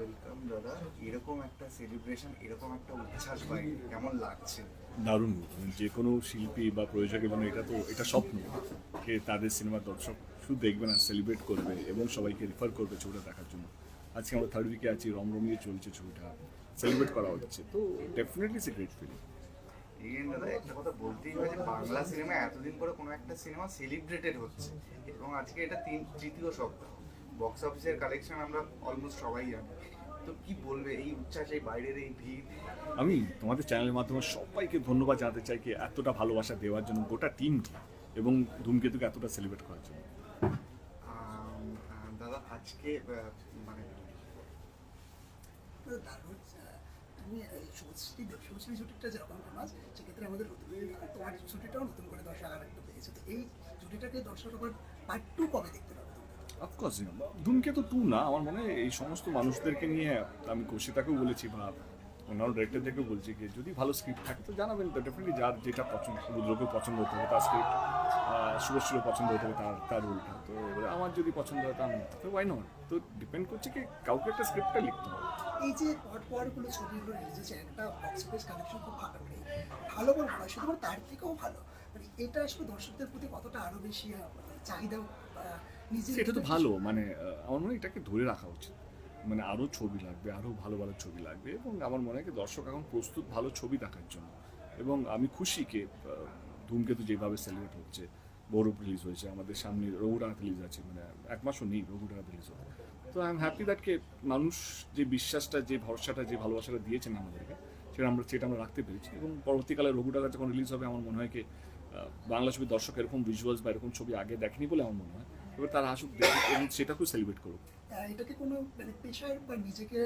Welcome দাদা। এরকম একটা সেলিব্রেশন, এরকম একটা উচ্ছ্বাস পাই, কেমন লাগছে? দারুণ। যে কোনো শিল্পী বা প্রযোজকের জন্য এটা স্বপ্ন যে তাদের সিনেমার দর্শক শুধু দেখবে না, সেলিব্রেট করবে এবং সবাইকে রেফার করবে ছবিটা দেখার জন্য। আজকে আমরা থার্ড উইকে আছি, রমরমিয়ে চলছে ছবিটা, সেলিব্রেট করা হচ্ছে, তো definitely it's a great feeling. Again দাদা, একটা কথা বলতেই হয় যে বাংলা সিনেমা এতদিন পরে কোনো একটা সিনেমা সেলিব্রেটেড হচ্ছে, এবং আজকে এটা তৃতীয় সপ্তাহ। বক্স অফিসের কালেকশন আমরা অলমোস্ট সবাই জানি। তো কি বলবে এই উচ্ছ্বাস, এই বাইরের এই ভিড়? আমি তোমাদের চ্যানেলের মাধ্যমে সবাইকে ধন্যবাদ জানাতে চাই কি এতটা ভালোবাসা দেওয়ার জন্য গোটা টিমকে, এবং ধূমকেতুকে এতটা সেলিব্রেট করার জন্য। দাদা আজকে মানে দারুণ। তুমি এই শুভশ্রী জুটিটা যেরকম ফেমাস, সেক্ষেত্রে আমাদের তোমার জুটিটাও নতুন করে দর্শক আর একটু পেয়েছে। তো এই জুটিটাকে দর্শক আবার পার্ট 2 কবে দেখতে পাবে? অফকোর্স ধূমকেতু 2 না, আমার মনে হয় এই সমস্ত মানুষদেরকে নিয়ে আমি কৌশিতাকেও বলেছি বা অন্যান্য ডিরেক্টরদেরকেও বলছি কি যদি ভালো স্ক্রিপ্ট থাকে তো জানাবেন, তো ডেফিনেটলি যার যেটা পছন্দ, রুদ্রকেও পছন্দ হতে হবে তার স্ক্রিপ্ট, শুভশ্রীও পছন্দ হতে হবে তার রোলটা। তো এবারে আমার যদি পছন্দ হয় তো ওয়াই নট। তো ডিপেন্ড করছে কি কাউকে একটা স্ক্রিপ্টটা লিখতে হবে। এই যে পরগুলো ছবিগুলো রিলিজ হয়েছে, একটা বক্স অফিস কালেকশন খুব ভালো নেই, ভালো বলবো না, শুধুমাত্র তার থেকেও ভালো। মানে এটা আসলে দর্শকদের প্রতি কতটা আরো বেশি চাহিদা নিজে। এটা তো ভালো, মানে আমার মনে হয় এটাকে ধরে রাখা উচিত। মানে আরও ছবি লাগবে, আরও ভালো ভালো ছবি লাগবে, এবং আমার মনে হয় কি দর্শক এখন প্রস্তুত ভালো ছবি দেখার জন্য। এবং আমি খুশি কে ধূমকেতু যেভাবে সেলিব্রেট হচ্ছে, গৌরব রিলিজ হয়েছে, আমাদের সামনে রঘুরাঘাত রিলিজ আছে, মানে এক মাসও নেই রঘুরাঘাত রিলিজ হবে। তো আই এম হ্যাপি দ্যাট কে মানুষ যে বিশ্বাসটা, যে ভরসাটা, যে ভালোবাসাটা দিয়েছেন আমাদেরকে, সেটা আমরা রাখতে পেরেছি। এবং পরবর্তীকালে রঘুরাঘাত যখন রিলিজ হবে, আমার মনে হয় কি বাংলা ছবির দর্শক এরকম ভিজুয়ালস বা এরকম ছবি আগে দেখেনি বলে আমার মনে হয়। এবার তারা আসুক, দেখুক এবং সেটাকেও সেলিব্রেট করুক। এটাকে কোনো মানে পেশার বা নিজেকে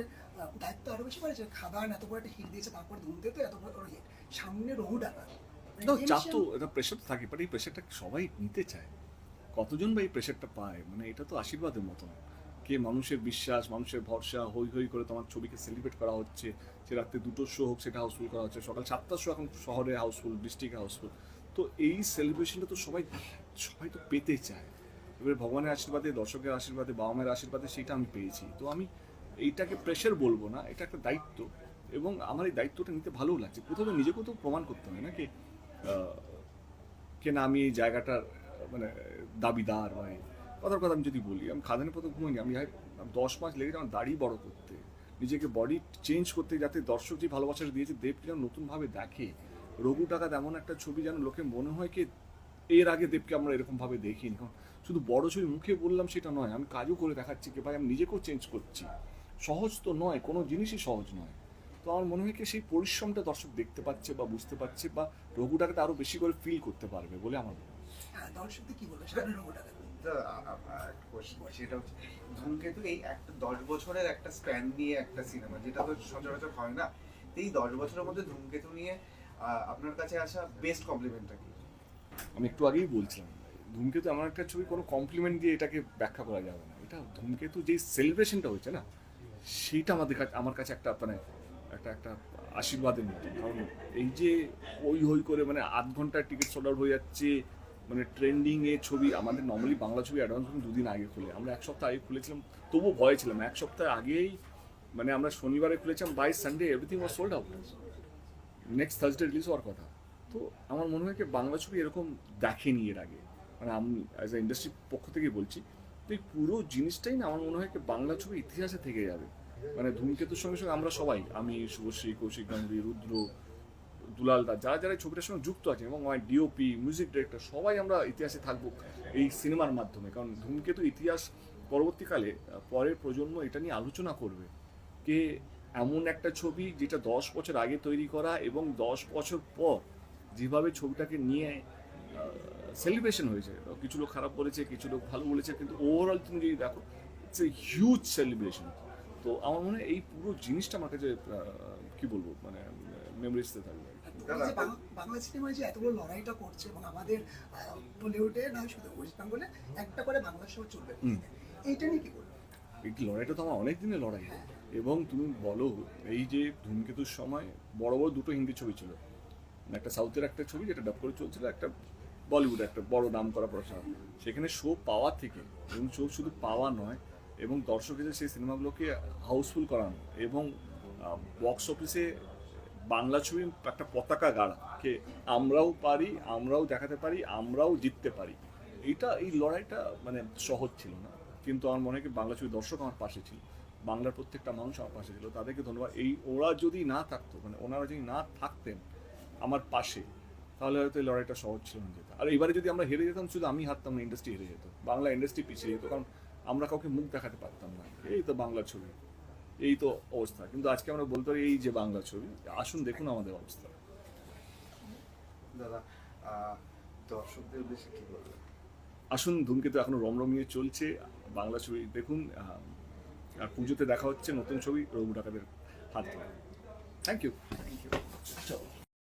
দায়িত্ব আরো বেশি বাড়ছে। খাদান এত বড় একটা হিট দিয়েছে, তারপর ধুমকেতু এত বড় হিট, সামনে রহু ডাকা। না, চাপ তো, এটা প্রেশার তো থাকে, বাট এই প্রেশারটা সবাই নিতে চায়। কতজন বা এই প্রেশারটা পায়, মানে এটা তো আশীর্বাদের মতন। কে মানুষের বিশ্বাস, মানুষের ভরসা, হই হই করে তোমার ছবিকে সেলিব্রেট করা হচ্ছে। সে রাত্রে 2টোর শো হোক, সেটা হাউসফুল করা হচ্ছে, সকাল 7টার শো এখন শহরে হাউসফুল, ডিস্ট্রিক্টে হাউসফুল। তো এই সেলিব্রেশনটা তো সবাই সবাই তো পেতে চায়। এবারে ভগবানের আশীর্বাদে, দর্শকের আশীর্বাদে, বাবা মায়ের আশীর্বাদে সেটা আমি পেয়েছি। তো আমি এইটাকে প্রেশার বলবো না, এটা একটা দায়িত্ব, এবং আমার এই দায়িত্বটা নিতে ভালোও লাগছে। প্রথমে নিজেকেও তো প্রমাণ করতে হয় নাকি না আমি এই জায়গাটার মানে দাবিদার। বা কথার কথা আমি যদি বলি, আমি খাদানের প্রথম ঘুমাইনি, আমি 10 মাস লেগেছে আমার দাড়ি বড় করতে, নিজেকে বডি চেঞ্জ করতে, যাতে দর্শক যে ভালোবাসাটা দিয়েছে দেবকে যেন নতুনভাবে দেখে। রঘু ডাকাত এমন একটা ছবি যেন লোকে মনে হয় কি এর আগে দেবকে আমরা এরকমভাবে দেখিনি। কারণ শুধু বড় ছবি মুখে বললাম সেটা নয়, আমি কাজও করে দেখাচ্ছি কি ভাই আমি নিজেকেও চেঞ্জ করছি। সহজ তো নয়, কোনো জিনিসই সহজ নয়। তো আমার মনে হয় কি সেই পরিশ্রমটা দর্শক দেখতে পাচ্ছে বা বুঝতে পারছে, বা রঘুটাকে আরো বেশি করে ফিল করতে পারবে বলে আমার মনে হয়। দর্শকদের কি বলবে সামনে রহু ডাকা? একটা কোশ্চেন, সেটা হচ্ছে ধূমকেতু এই একটা 10 বছরের একটা স্প্যান নিয়ে একটা সিনেমা, যেটা তো সচরাচর হয় না। তো এই 10 বছরের মধ্যে ধূমকেতু নিয়ে আপনার কাছে আসা বেস্ট কমপ্লিমেন্টটা কি? আমি একটু আগেই বলছিলাম, ধূমকেতু এমন একটা ছবি, কোনো কমপ্লিমেন্ট দিয়ে এটাকে ব্যাখ্যা করা যাবে না। এটা ধূমকেতু যে সেলিব্রেশনটা হয়েছে না, সেইটা আমার কাছে একটা মানে একটা একটা আশীর্বাদের মতো। কারণ এই যে হই হই করে মানে 8 ঘন্টার টিকিট সোল্ড আউট হয়ে যাচ্ছে, মানে ট্রেন্ডিং এ ছবি। আমাদের নর্মালি বাংলা ছবি অ্যাডভান্স বুকিং 2 দিন আগে খুলে, আমরা 1 সপ্তাহ আগে খুলেছিলাম, তবুও ভয় ছিলাম। 1 সপ্তাহ আগেই মানে আমরা শনিবারে খুলেছিলাম, by Sunday everything was sold out, next Thursday release হওয়ার কথা। তো আমার মনে হয় কি বাংলা ছবি এরকম দেখেনি এর আগে, মানে আমি অ্যাজ এ ইন্ডাস্ট্রির পক্ষ থেকে বলছি। তো এই পুরো জিনিসটাই না আমার মনে হয় কি বাংলা ছবি ইতিহাসে থেকে যাবে। মানে ধূমকেতুর সঙ্গে সঙ্গে আমরা সবাই, আমি, শুভশ্রী, কৌশিক গাঙ্গুলি, রুদ্র, দুলাল দা, যারা যারা এই ছবিটার সঙ্গে যুক্ত আছে, এবং আমার ডিওপি, মিউজিক ডিরেক্টর, সবাই আমরা ইতিহাসে থাকবো এই সিনেমার মাধ্যমে। কারণ ধূমকেতু ইতিহাস পরবর্তীকালে পরের প্রজন্ম এটা নিয়ে আলোচনা করবে কে এমন একটা ছবি যেটা 10 বছর আগে তৈরি করা, এবং 10 বছর পর যেভাবে ছবিটাকে নিয়ে সেলিব্রেশন হয়েছে। কিছু লোক খারাপ বলেছে, কিছু লোক ভালো বলেছে, কিন্তু ওভারঅল তুমি যদি দেখো ইটস এ হিউজ সেলিব্রেশন। তো আমার মনে হয় এই পুরো জিনিসটা আমার কাছে কি বলবো, মানে মেমোরিজতে থাকবে। এই যে বাংলা সিনেমায় যে এতগুলো লড়াইটা করছে, এবং আমাদের বলিউডে না শুধু ওয়েস্ট বেঙ্গলে একটা করে বাংলা শো চলবে, এইটা নিয়ে কি বলবো? এই লড়াইটা তো আমার অনেক দিনের লড়াই। এবং তুমি বলো, এই যে ধূমকেতুর সময় বড় বড় 2টো হিন্দি ছবি ছিল, একটা সাউথের একটা ছবি যেটা ডাব করে চলছিল, একটা বলিউডে একটা বড় নাম করা প্রশাসন। সেখানে শো পাওয়া থেকে, এবং শো শুধু পাওয়া নয়, এবং দর্শকদের সেই সিনেমাগুলোকে হাউসফুল করানো এবং বক্স অফিসে বাংলা ছবি একটা পতাকা গাড়াকে আমরাও পারি, আমরাও দেখাতে পারি, আমরাও জিততে পারি। এই লড়াইটা মানে সহজ ছিল না, কিন্তু আমার মনে হয় কি বাংলা ছবি দর্শক আমার পাশে ছিল, বাংলার প্রত্যেকটা মানুষ আমার পাশে ছিল, তাদেরকে ধন্যবাদ। ওরা যদি না থাকতো, মানে ওনারা যদি না থাকতেন আমার পাশে, তাহলে হয়তো এই লড়াইটা সহজ ছিল না যেত। আর এবারে যদি আমরা হেরে যেতাম, শুধু আমি হারতাম না, ইন্ডাস্ট্রি হেরে যেত, বাংলা ইন্ডাস্ট্রি পিছিয়ে যেত, কারণ আমরা কাউকে মুখ দেখাতে পারতাম না, এই তো বাংলা ছবি, এই তো অবস্থা। কিন্তু আজকে আমরা বলতে পারি এই যে বাংলা ছবি, আসুন দেখুন আমাদের অবস্থা। দাদা দর্শকদের উদ্দেশ্যে কি বলবেন? আসুন, ধূমকেতু এখনো রমরমিয়ে চলছে, বাংলা ছবি দেখুন, আর পুজোতে দেখা হচ্ছে নতুন ছবি রঘু ডাকাতের হাত ধরে। Thank you. Thank you.